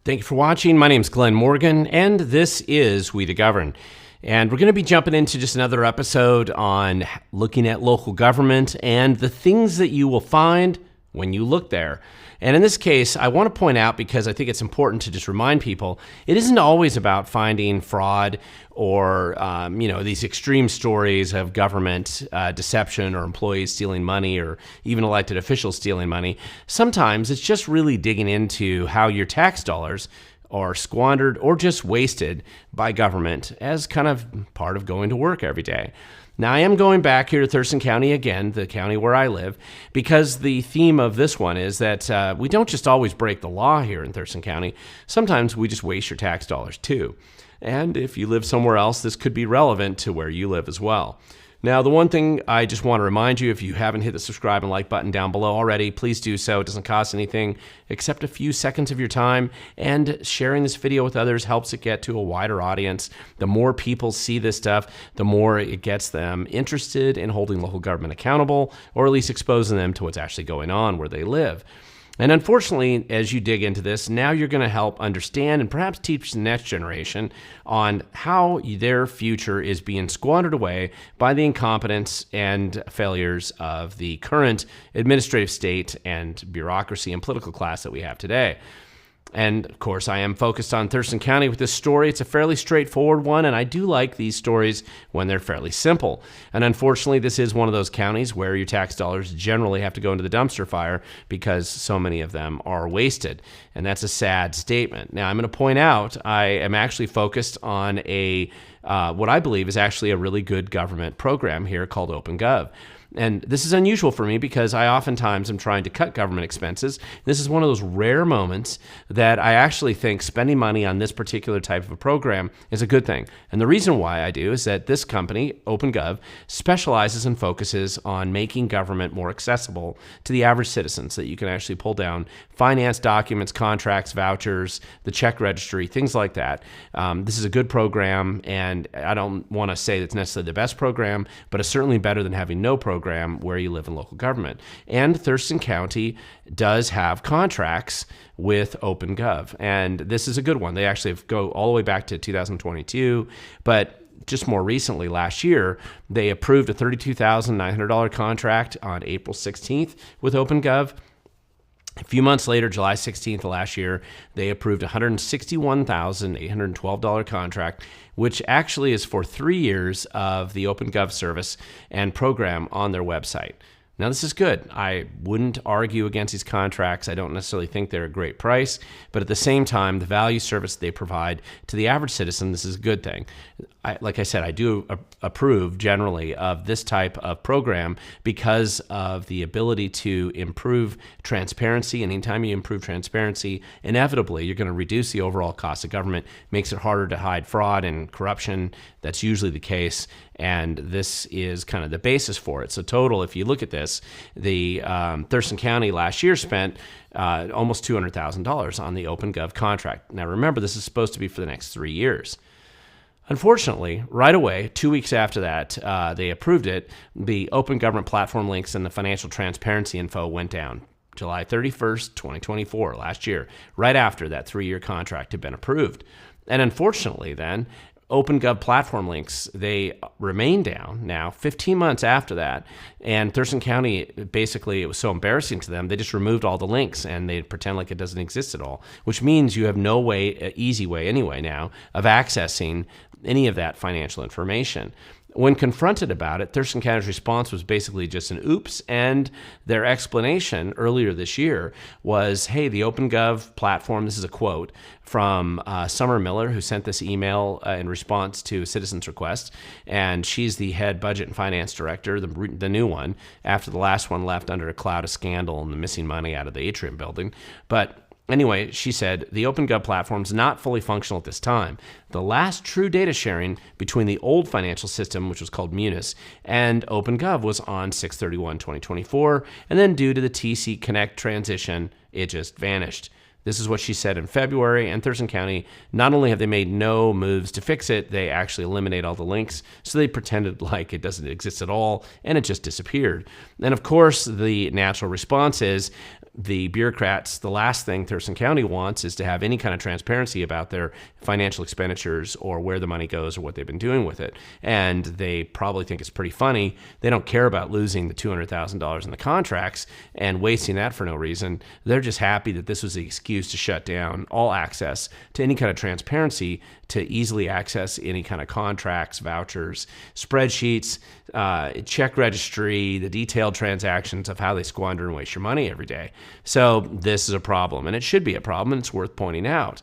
Thank you for watching. My name is Glenn Morgan, and this is We the Govern. And we're going to be jumping into just another episode on looking at local government and the things that you will find when you look there. And in this case, I want to point out, because I think it's important to just remind people, it isn't always about finding fraud or these extreme stories of government deception or employees stealing money or even elected officials stealing money. Sometimes it's just really digging into how your tax dollars are squandered or just wasted by government as kind of part of going to work every day. Now, I am going back here to Thurston County again, the county where I live, because the theme of this one is that we don't just always break the law here in Thurston County. Sometimes we just waste your tax dollars too. And if you live somewhere else, this could be relevant to where you live as well. Now, the one thing I just want to remind you, if you haven't hit the subscribe and like button down below already, please do so. It doesn't cost anything except a few seconds of your time, and sharing this video with others helps it get to a wider audience. The more people see this stuff, the more it gets them interested in holding local government accountable, or at least exposing them to what's actually going on where they live. And unfortunately, as you dig into this, now you're going to help understand and perhaps teach the next generation on how their future is being squandered away by the incompetence and failures of the current administrative state and bureaucracy and political class that we have today. And of course, I am focused on Thurston County with this story. It's a fairly straightforward one, and I do like these stories when they're fairly simple. And unfortunately, this is one of those counties where your tax dollars generally have to go into the dumpster fire because so many of them are wasted. And that's a sad statement. Now, I'm going to point out I am actually focused on what I believe is actually a really good government program here called OpenGov. And this is unusual for me because I oftentimes am trying to cut government expenses. This is one of those rare moments that I actually think spending money on this particular type of a program is a good thing. And the reason why I do is that this company, OpenGov, specializes and focuses on making government more accessible to the average citizen, so that you can actually pull down finance documents, contracts, vouchers, the check registry, things like that. This is a good program, and I don't want to say it's necessarily the best program, but it's certainly better than having no program where you live in local government. And Thurston County does have contracts with OpenGov, and this is a good one. They actually go all the way back to 2022, but just more recently, last year, they approved a $32,900 contract on April 16th with OpenGov. A few months later, July 16th of last year, they approved a $161,812 contract, which actually is for 3 years of the OpenGov service and program on their website. Now, this is good. I wouldn't argue against these contracts. I don't necessarily think they're a great price, but at the same time, the value service they provide to the average citizen, this is a good thing. Like I said, I do approve generally of this type of program because of the ability to improve transparency. And anytime you improve transparency, inevitably you're going to reduce the overall cost of government, makes it harder to hide fraud and corruption. That's usually the case. And this is kind of the basis for it. So total, if you look at this, the Thurston County last year spent almost $200,000 on the OpenGov contract. Now remember, this is supposed to be for the next 3 years. Unfortunately, right away, 2 weeks after that, they approved it, the open government platform links and the financial transparency info went down. July 31st, 2024, last year, right after that 3-year contract had been approved. And unfortunately then, OpenGov platform links, they remain down now 15 months after that. And Thurston County, basically, it was so embarrassing to them, they just removed all the links and they pretend like it doesn't exist at all, which means you have no way, easy way anyway now, of accessing any of that financial information. When confronted about it, Thurston County's response was basically just an oops, and their explanation earlier this year was, hey, the OpenGov platform, this is a quote from Summer Miller, who sent this email in response to a citizen's request, and she's the head budget and finance director, the new one, after the last one left under a cloud of scandal and the missing money out of the atrium building. But anyway, she said, the OpenGov platform is not fully functional at this time. The last true data sharing between the old financial system, which was called Munis, and OpenGov was on 6/31/2024, and then due to the TC Connect transition, it just vanished. This is what she said in February, and Thurston County, not only have they made no moves to fix it, they actually eliminate all the links, so they pretended like it doesn't exist at all, and it just disappeared. And of course, the natural response is, the bureaucrats, the last thing Thurston County wants is to have any kind of transparency about their financial expenditures or where the money goes or what they've been doing with it. And they probably think it's pretty funny. They don't care about losing the $200,000 in the contracts and wasting that for no reason. They're just happy that this was the excuse to shut down all access to any kind of transparency to easily access any kind of contracts, vouchers, spreadsheets, check registry, the detailed transactions of how they squander and waste your money every day. So this is a problem, and it should be a problem, and it's worth pointing out.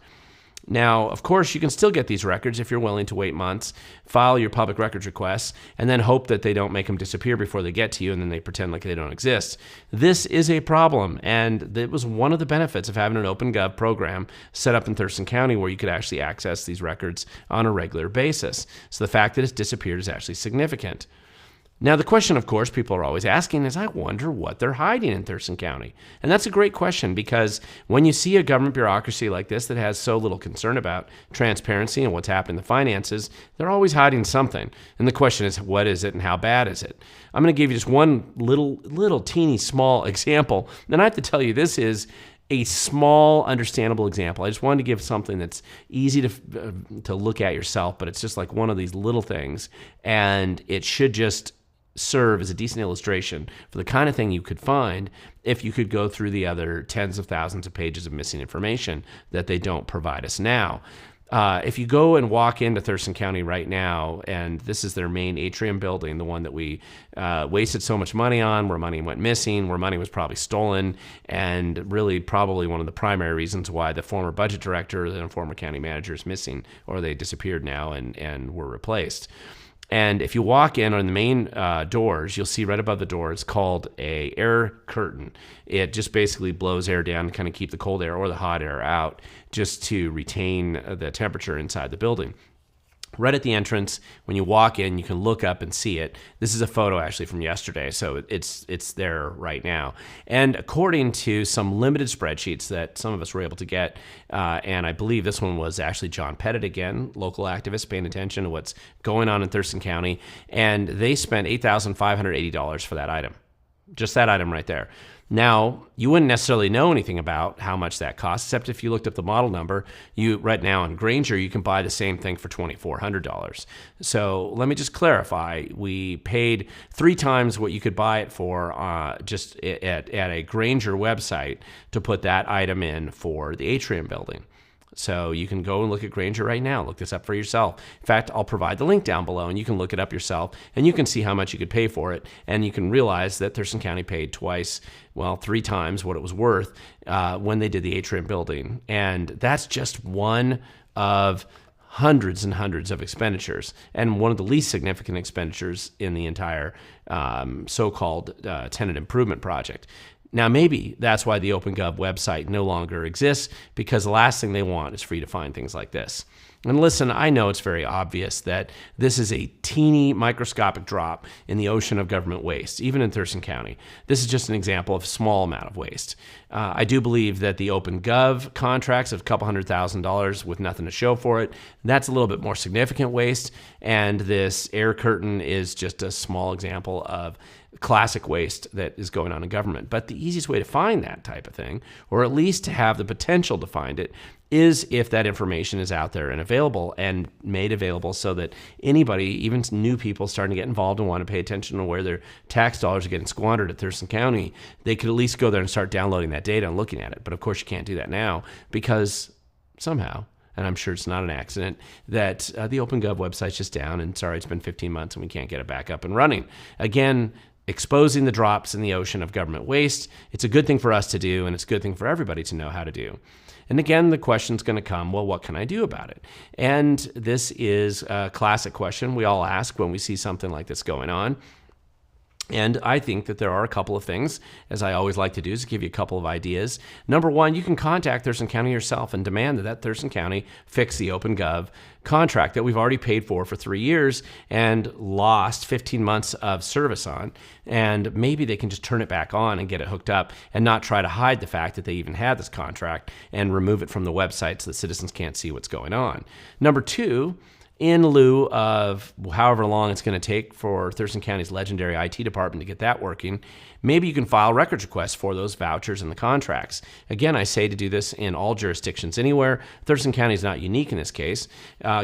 Now, of course, you can still get these records if you're willing to wait months, file your public records requests, and then hope that they don't make them disappear before they get to you and then they pretend like they don't exist. This is a problem, and it was one of the benefits of having an OpenGov program set up in Thurston County where you could actually access these records on a regular basis. So the fact that it's disappeared is actually significant. Now, the question, of course, people are always asking is, I wonder what they're hiding in Thurston County. And that's a great question, because when you see a government bureaucracy like this that has so little concern about transparency and what's happening in the finances, they're always hiding something. And the question is, what is it and how bad is it? I'm going to give you just one little teeny small example. And I have to tell you, this is a small, understandable example. I just wanted to give something that's easy to look at yourself, but it's just like one of these little things. And it should just serve as a decent illustration for the kind of thing you could find if you could go through the other tens of thousands of pages of missing information that they don't provide us now. If you go and walk into Thurston County right now, and this is their main atrium building, the one that we wasted so much money on, where money went missing, where money was probably stolen, and really probably one of the primary reasons why the former budget director and former county manager is missing, or they disappeared now and were replaced. And if you walk in on the main doors, you'll see right above the door, it's called a air curtain. It just basically blows air down to kind of keep the cold air or the hot air out, just to retain the temperature inside the building. Right at the entrance, when you walk in, you can look up and see it. This is a photo actually from yesterday, so it's there right now. And according to some limited spreadsheets that some of us were able to get, and I believe this one was actually John Pettit again, local activist paying attention to what's going on in Thurston County, and they spent $8,580 for that item. Just that item right there. Now, you wouldn't necessarily know anything about how much that costs, except if you looked up the model number. Right now in Granger, you can buy the same thing for $2,400. So let me just clarify. We paid 3 times what you could buy it for just at a Granger website to put that item in for the atrium building. So you can go and look at Granger right now. Look this up for yourself. In fact, I'll provide the link down below, and you can look it up yourself, and you can see how much you could pay for it, and you can realize that Thurston County paid 3 times what it was worth when they did the atrium building. And that's just one of hundreds and hundreds of expenditures, and one of the least significant expenditures in the entire so-called tenant improvement project. Now, maybe that's why the OpenGov website no longer exists, because the last thing they want is for you to find things like this. And listen, I know it's very obvious that this is a teeny microscopic drop in the ocean of government waste, even in Thurston County. This is just an example of a small amount of waste. I do believe that the OpenGov contracts of a couple $100,000 with nothing to show for it, that's a little bit more significant waste, and this air curtain is just a small example of classic waste that is going on in government. But the easiest way to find that type of thing, or at least to have the potential to find it, is if that information is out there and available and made available so that anybody, even new people starting to get involved and want to pay attention to where their tax dollars are getting squandered at Thurston County, they could at least go there and start downloading that data and looking at it. But of course you can't do that now, because somehow, and I'm sure it's not an accident, that the OpenGov website's just down, and sorry, it's been 15 months and we can't get it back up and running. Again, exposing the drops in the ocean of government waste, it's a good thing for us to do, and it's a good thing for everybody to know how to do. And again, the question's going to come, well, what can I do about it? And this is a classic question we all ask when we see something like this going on. And I think that there are a couple of things, as I always like to do, is give you a couple of ideas. Number one, you can contact Thurston County yourself and demand that Thurston County fix the OpenGov contract that we've already paid for 3 years and lost 15 months of service on. And maybe they can just turn it back on and get it hooked up and not try to hide the fact that they even had this contract and remove it from the website so that citizens can't see what's going on. Number two, in lieu of however long it's going to take for Thurston County's legendary IT department to get that working, maybe you can file records requests for those vouchers and the contracts. Again, I say to do this in all jurisdictions anywhere. Thurston County is not unique in this case.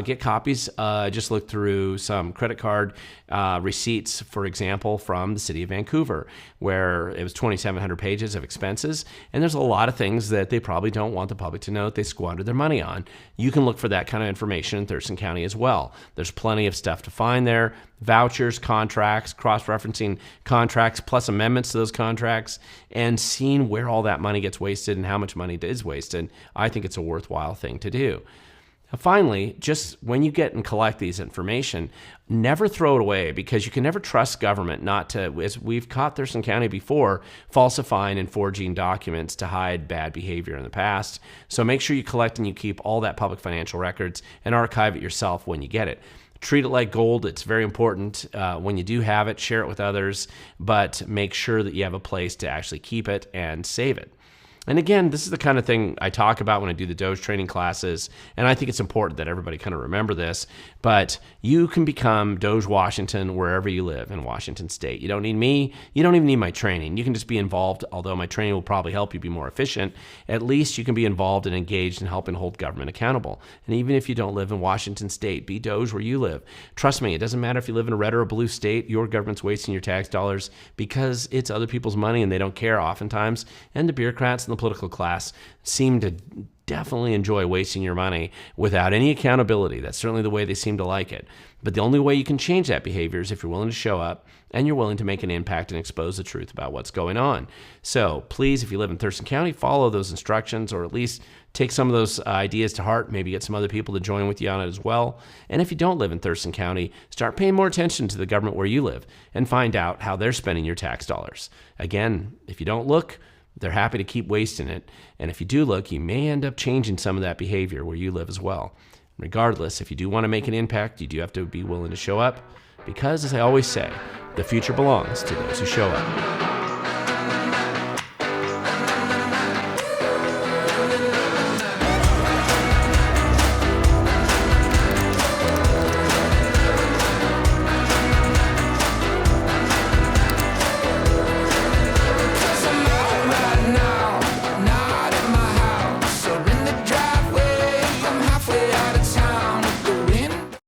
Get copies. Just look through some credit card receipts, for example, from the city of Vancouver, where it was 2,700 pages of expenses. And there's a lot of things that they probably don't want the public to know that they squandered their money on. You can look for that kind of information in Thurston County as well. There's plenty of stuff to find there. Vouchers, contracts, cross-referencing contracts, plus amendments to those contracts, and seeing where all that money gets wasted and how much money is wasted. I think it's a worthwhile thing to do. Finally, just when you get and collect these information, never throw it away, because you can never trust government not to, as we've caught Thurston County before, falsifying and forging documents to hide bad behavior in the past. So make sure you collect and you keep all that public financial records and archive it yourself when you get it. Treat it like gold. It's very important. When you do have it, share it with others, but make sure that you have a place to actually keep it and save it. And again, this is the kind of thing I talk about when I do the Doge training classes, and I think it's important that everybody kind of remember this, but you can become Doge Washington wherever you live in Washington State. You don't need me. You don't even need my training. You can just be involved, although my training will probably help you be more efficient. At least you can be involved and engaged in helping hold government accountable. And even if you don't live in Washington State, be Doge where you live. Trust me, it doesn't matter if you live in a red or a blue state, your government's wasting your tax dollars because it's other people's money and they don't care oftentimes. And the bureaucrats and the political class seem to definitely enjoy wasting your money without any accountability. That's certainly the way they seem to like it. But the only way you can change that behavior is if you're willing to show up and you're willing to make an impact and expose the truth about what's going on. So please, if you live in Thurston County, follow those instructions, or at least take some of those ideas to heart. Maybe get some other people to join with you on it as well. And if you don't live in Thurston County, start paying more attention to the government where you live and find out how they're spending your tax dollars. Again, if you don't look, they're happy to keep wasting it. And if you do look, you may end up changing some of that behavior where you live as well. Regardless, if you do want to make an impact, you do have to be willing to show up, because, as I always say, the future belongs to those who show up.